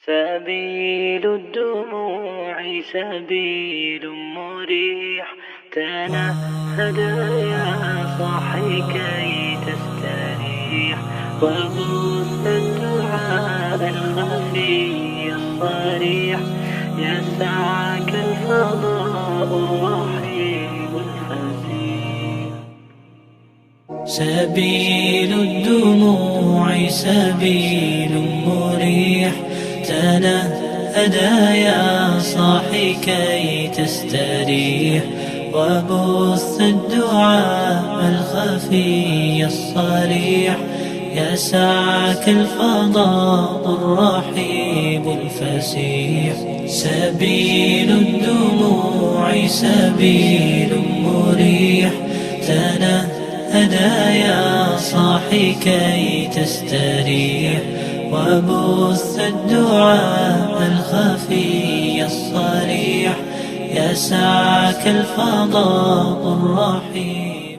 سبيل الدموع سبيل مريح، تنهد يا صاحي كي تستريح، وبث الدعاء الخفي الصريح، يسعك الفضاء الرحيم الفسيح. سبيل الدموع سبيل مريح، تنهد يا صاحي كي تستريح، وبث الدعاء الخفي الصريح، يسعك الفضاء الرحيب الفسيح. سبيل الدموع سبيل مريح، تنهد يا صاحي كي تستريح، وبث الدعاء الخفي الصريح، يسعك الفضاء الرحيم.